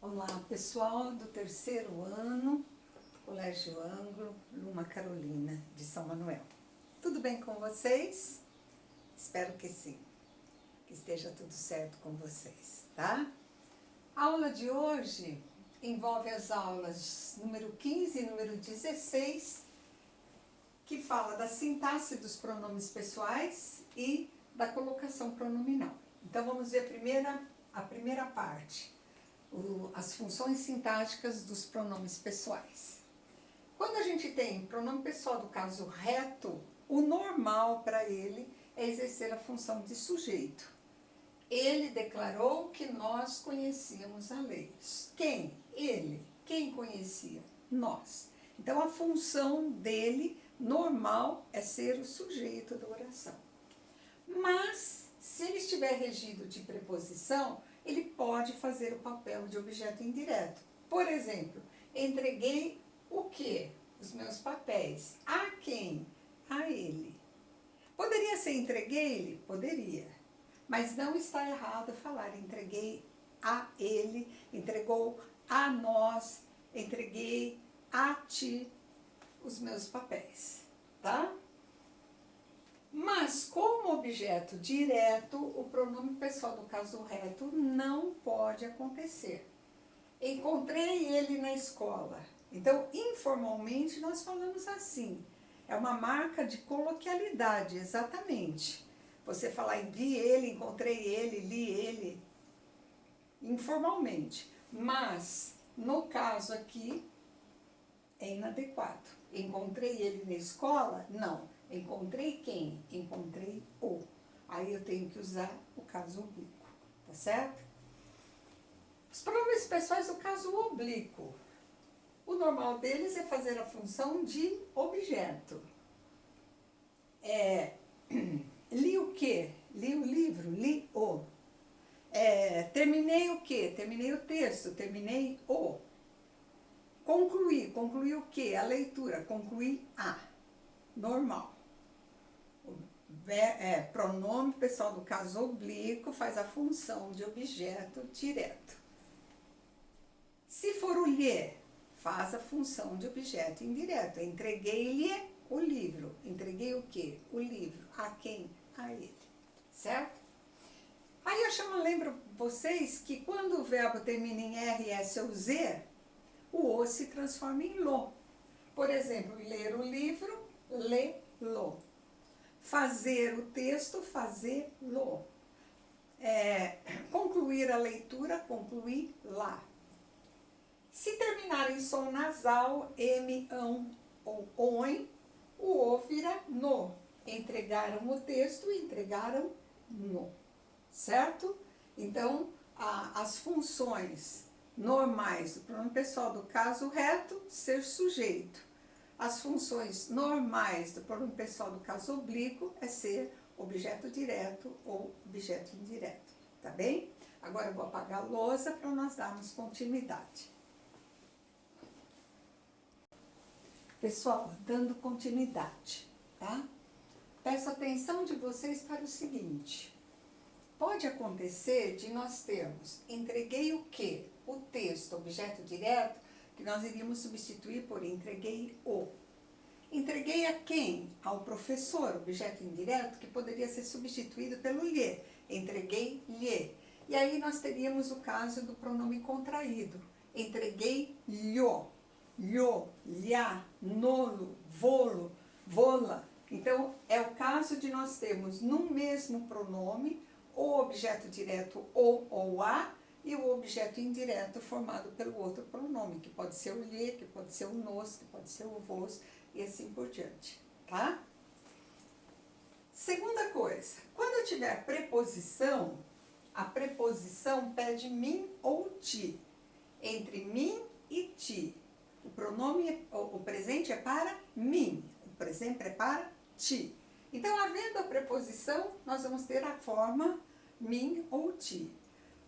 Olá, pessoal do terceiro ano, Colégio Anglo, Luma Carolina, de São Manuel. Tudo bem com vocês? Espero que sim, que esteja tudo certo com vocês, tá? A aula de hoje envolve as aulas número 15 e número 16, que fala da sintaxe dos pronomes pessoais e da colocação pronominal. Então vamos ver a primeira parte. As funções sintáticas dos pronomes pessoais. Quando a gente tem pronome pessoal do caso reto, o normal para ele é exercer a função de sujeito. Ele declarou que nós conhecíamos a lei. Quem? Ele. Quem conhecia? Nós. Então a função dele normal é ser o sujeito da oração. Mas, se ele estiver regido de preposição, ele pode fazer o papel de objeto indireto. Por exemplo, entreguei o quê? Os meus papéis. A quem? A ele. Poderia ser entreguei-lhe? Poderia. Mas não está errado falar entreguei a ele, entregou a nós, entreguei a ti os meus papéis, tá? Mas, como objeto direto, o pronome pessoal do caso reto não pode acontecer. Encontrei ele na escola. Então, informalmente, nós falamos assim. É uma marca de coloquialidade, exatamente. Você falar, vi ele, encontrei ele, li ele, informalmente. Mas, no caso aqui, é inadequado. Encontrei ele na escola? Não. Encontrei quem? Encontrei o. Aí eu tenho que usar o caso oblíquo, tá certo? Os pronomes pessoais do caso oblíquo. O normal deles é fazer a função de objeto. Li o quê? Li o livro, li o. Terminei o quê? Terminei o texto, terminei o. Concluí, concluí o quê? A leitura, concluí a. Normal. Pronome pessoal do caso oblíquo faz a função de objeto direto. Se for o lhe, faz a função de objeto indireto. Entreguei-lhe o livro. Entreguei o quê? O livro. A quem? A ele. Certo? Aí eu lembro vocês que quando o verbo termina em R, S ou Z, o O se transforma em lo. Por exemplo, ler o livro, lê-lo. Fazer o texto, fazê-lo. Concluir a leitura, concluí-la. Se terminar em som nasal, M, ão ou oin, o O vira no. Entregaram o texto, entregaram no. Certo? Então, as funções normais do pronome pessoal do caso reto, ser sujeito. As funções normais do pronome pessoal do caso oblíquo é ser objeto direto ou objeto indireto, tá bem? Agora eu vou apagar a lousa para nós darmos continuidade. Pessoal, dando continuidade, tá? Peço a atenção de vocês para o seguinte. Pode acontecer de nós termos entreguei o quê? O texto, objeto direto, que nós iríamos substituir por entreguei o. Entreguei a quem? Ao professor, objeto indireto, que poderia ser substituído pelo lhe. Entreguei-lhe. E aí nós teríamos o caso do pronome contraído. Entreguei-lho, lho, lhá, nolo, volo, vola. Então, é o caso de nós termos no mesmo pronome o objeto direto o ou a e o objeto indireto formado pelo outro pronome, que pode ser o lhe, que pode ser o nos, que pode ser o vos e assim por diante, tá? Segunda coisa, quando eu tiver preposição, a preposição pede mim ou ti. Entre mim e ti. O pronome, o presente é para mim, o presente é para ti. Então, havendo a preposição, nós vamos ter a forma mim ou ti.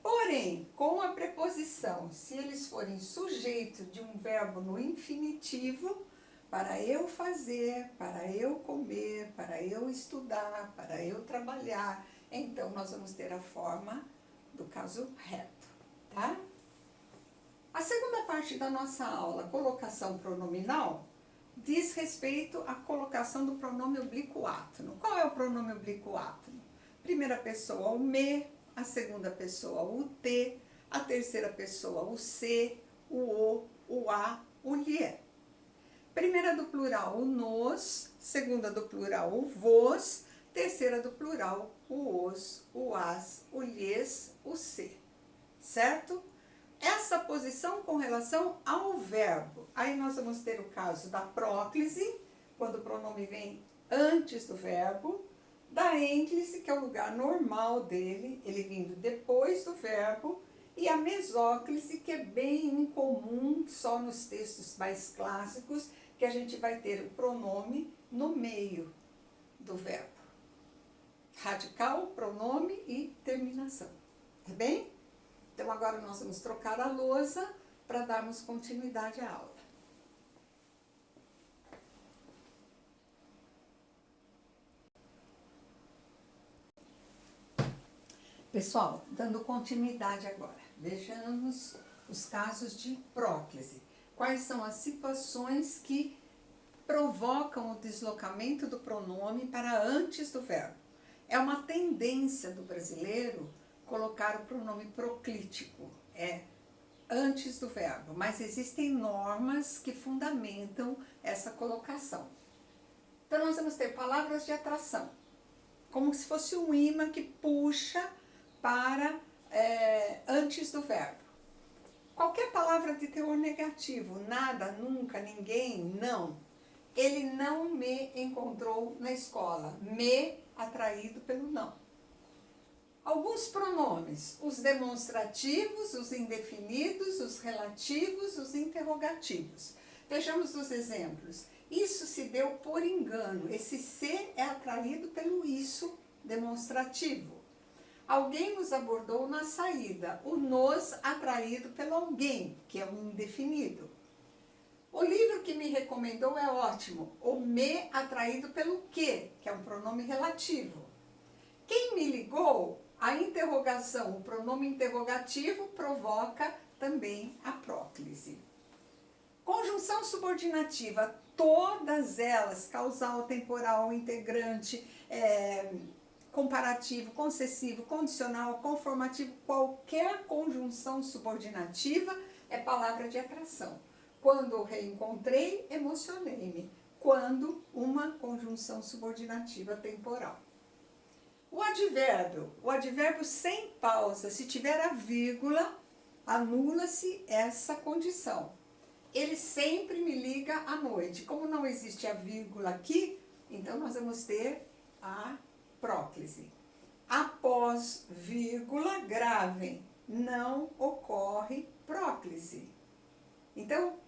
Porém, com a preposição, se eles forem sujeito de um verbo no infinitivo, para eu fazer, para eu comer, para eu estudar, para eu trabalhar, então nós vamos ter a forma do caso reto, tá? segunda parte da nossa aula, colocação pronominal, diz respeito à colocação do pronome oblíquo átono. Qual é o pronome oblíquo átono? Primeira pessoa, o me, a segunda pessoa, o te, a terceira pessoa, o se, o a, o lhe. Primeira do plural, o nos, segunda do plural, o vos, terceira do plural, o os, o as, o lhes, o se. Certo? Essa posição com relação ao verbo. Aí nós vamos ter o caso da próclise, quando o pronome vem antes do verbo, da ênclise, que é o lugar normal dele, ele vindo depois do verbo, e a mesóclise, que é bem incomum, só nos textos mais clássicos, que a gente vai ter o pronome no meio do verbo. Radical, pronome e terminação. Tá bem? Então, agora nós vamos trocar a lousa para darmos continuidade à aula. Pessoal, dando continuidade agora, vejamos os casos de próclise. Quais são as situações que provocam o deslocamento do pronome para antes do verbo? É uma tendência do brasileiro colocar o pronome proclítico, antes do verbo, mas existem normas que fundamentam essa colocação. Então, nós vamos ter palavras de atração, como se fosse um imã que puxa para antes do verbo. Qualquer palavra de teor negativo, nada, nunca, ninguém, não. Ele não me encontrou na escola, me atraído pelo não. Alguns pronomes, os demonstrativos, os indefinidos, os relativos, os interrogativos. Vejamos os exemplos. Isso se deu por engano. Esse se é atraído pelo isso demonstrativo. Alguém nos abordou na saída. O nos atraído pelo alguém, que é um indefinido. O livro que me recomendou é ótimo. O me atraído pelo que é um pronome relativo. Quem me ligou? A interrogação, o pronome interrogativo provoca também a próclise. Conjunção subordinativa, todas elas, causal, temporal, integrante, comparativo, concessivo, condicional, conformativo, qualquer conjunção subordinativa é palavra de atração. Quando o reencontrei, emocionei-me. Quando uma conjunção subordinativa temporal. O advérbio sem pausa, se tiver a vírgula, anula-se essa condição. Ele sempre me liga à noite. Como não existe a vírgula aqui, então nós vamos ter a próclise. Após vírgula, gravem, não ocorre próclise. Então,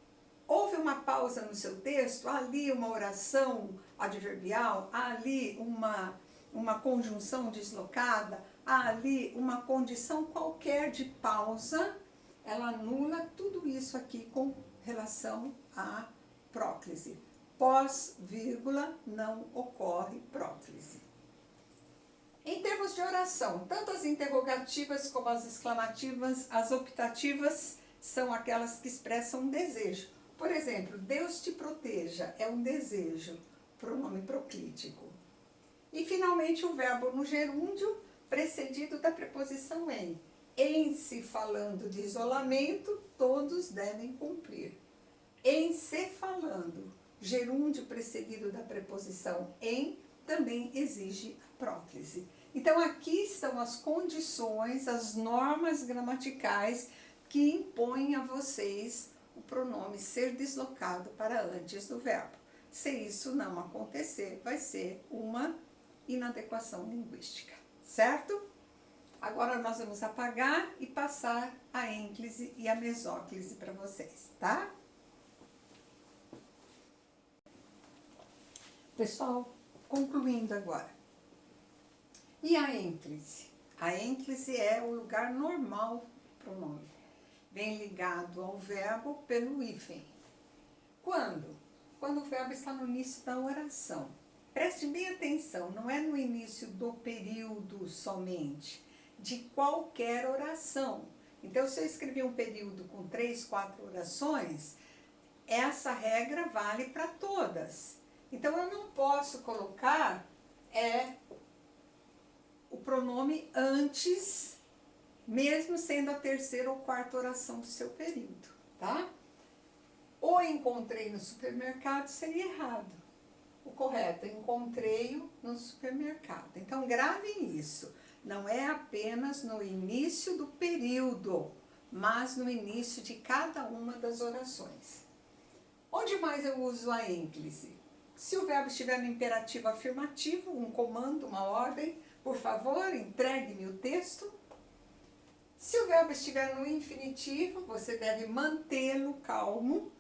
houve uma pausa no seu texto, ali uma oração adverbial, ali uma conjunção deslocada, ali uma condição qualquer de pausa, ela anula tudo isso aqui com relação à próclise. Pós vírgula não ocorre próclise. Em termos de oração, tanto as interrogativas como as exclamativas, as optativas são aquelas que expressam um desejo. Por exemplo, Deus te proteja é um desejo, pronome proclítico. E, finalmente, o verbo no gerúndio, precedido da preposição em. Em se falando de isolamento, todos devem cumprir. Em se falando, gerúndio precedido da preposição em, também exige a próclise. Então, aqui estão as condições, as normas gramaticais que impõem a vocês o pronome ser deslocado para antes do verbo. Se isso não acontecer, vai ser uma inadequação linguística, certo? Agora nós vamos apagar e passar a ênclise e a mesóclise para vocês, tá? Pessoal, concluindo agora. E a ênclise? A ênclise é o lugar normal do pronome. Vem ligado ao verbo pelo hífen. Quando? Quando o verbo está no início da oração. Preste bem atenção, não é no início do período somente, de qualquer oração. Então, se eu escrevi um período com 3, 4 orações, essa regra vale para todas. Então, eu não posso colocar o pronome antes, mesmo sendo a terceira ou quarta oração do seu período, tá? O encontrei no supermercado seria errado. O correto é encontrei-o no supermercado. Então, gravem isso. Não é apenas no início do período, mas no início de cada uma das orações. Onde mais eu uso a ênclise? Se o verbo estiver no imperativo afirmativo, um comando, uma ordem, por favor, entregue-me o texto. Se o verbo estiver no infinitivo, você deve mantê-lo calmo.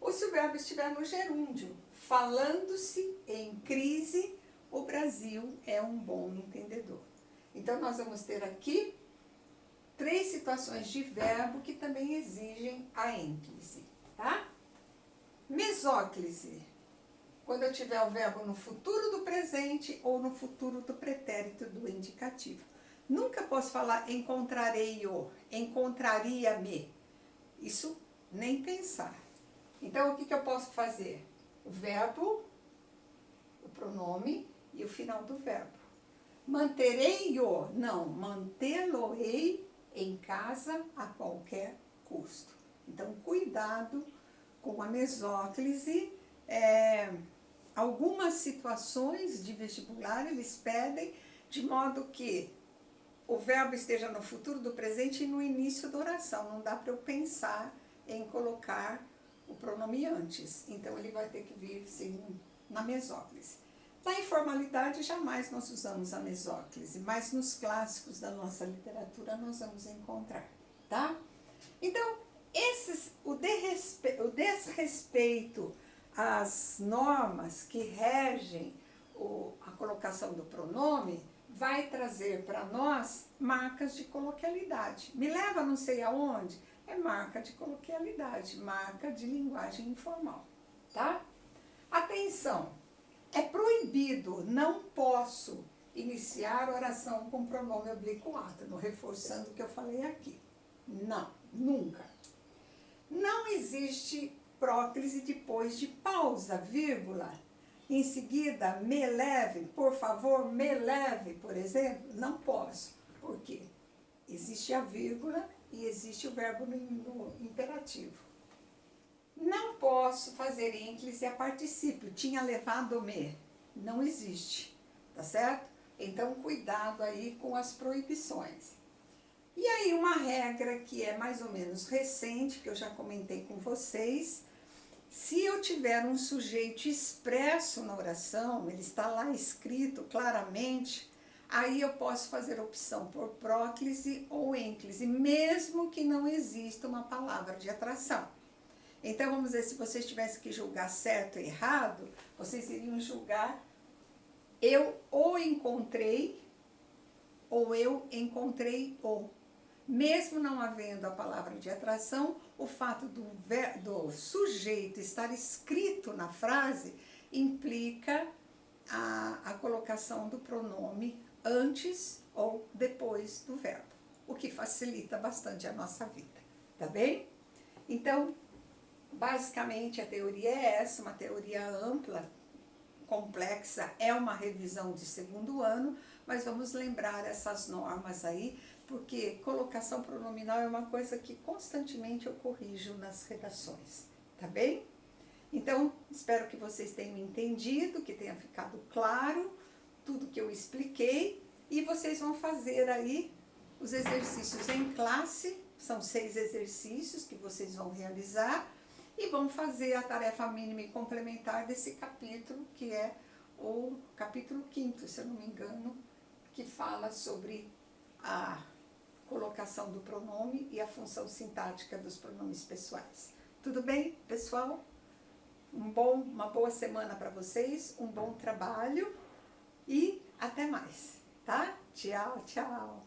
Ou se o verbo estiver no gerúndio, falando-se em crise, o Brasil é um bom entendedor. Então, nós vamos ter aqui 3 situações de verbo que também exigem a ênclise, tá? Mesóclise, quando eu tiver o verbo no futuro do presente ou no futuro do pretérito do indicativo. Nunca posso falar encontrarei-o, encontraria-me. Isso nem pensar. Então, o que eu posso fazer? O verbo, o pronome e o final do verbo. Manterei-o? Não, mantê-lo-ei em casa a qualquer custo. Então, cuidado com a mesóclise. Algumas situações de vestibular eles pedem de modo que o verbo esteja no futuro do presente e no início da oração. Não dá para eu pensar em colocar o pronome antes. Então, ele vai ter que vir, sim, na mesóclise. Na informalidade, jamais nós usamos a mesóclise, mas nos clássicos da nossa literatura nós vamos encontrar, tá? Então, o desrespeito às normas que regem a colocação do pronome vai trazer para nós marcas de coloquialidade. Me leva não sei aonde? É marca de coloquialidade, marca de linguagem informal, tá? Atenção, é proibido, não posso iniciar oração com pronome oblíquo átono, reforçando o que eu falei aqui. Não, nunca. Não existe próclise depois de pausa, vírgula. Em seguida, me leve, por favor, me leve, por exemplo. Não posso. Por quê? Existe a vírgula e existe o verbo no imperativo. Não posso fazer ênclise a particípio. Tinha levado-me. Não existe. Tá certo? Então, cuidado aí com as proibições. E aí, uma regra que é mais ou menos recente, que eu já comentei com vocês. Se eu tiver um sujeito expresso na oração, ele está lá escrito claramente, aí eu posso fazer opção por próclise ou ênclise, mesmo que não exista uma palavra de atração. Então, vamos dizer, se vocês tivessem que julgar certo ou errado, vocês iriam julgar eu o encontrei ou eu encontrei o. Mesmo não havendo a palavra de atração, o fato do sujeito estar escrito na frase implica a colocação do pronome antes ou depois do verbo, o que facilita bastante a nossa vida, tá bem? Então, basicamente a teoria é essa, uma teoria ampla, complexa, é uma revisão de 2º ano, mas vamos lembrar essas normas aí, porque colocação pronominal é uma coisa que constantemente eu corrijo nas redações, tá bem? Então, espero que vocês tenham entendido, que tenha ficado claro tudo que eu expliquei, e vocês vão fazer aí os exercícios em classe, são 6 exercícios que vocês vão realizar, e vão fazer a tarefa mínima e complementar desse capítulo, que é o capítulo 5º, se eu não me engano, que fala sobre a colocação do pronome e a função sintática dos pronomes pessoais. Tudo bem, pessoal? Uma boa semana para vocês, um bom trabalho e até mais, tá? Tchau, tchau!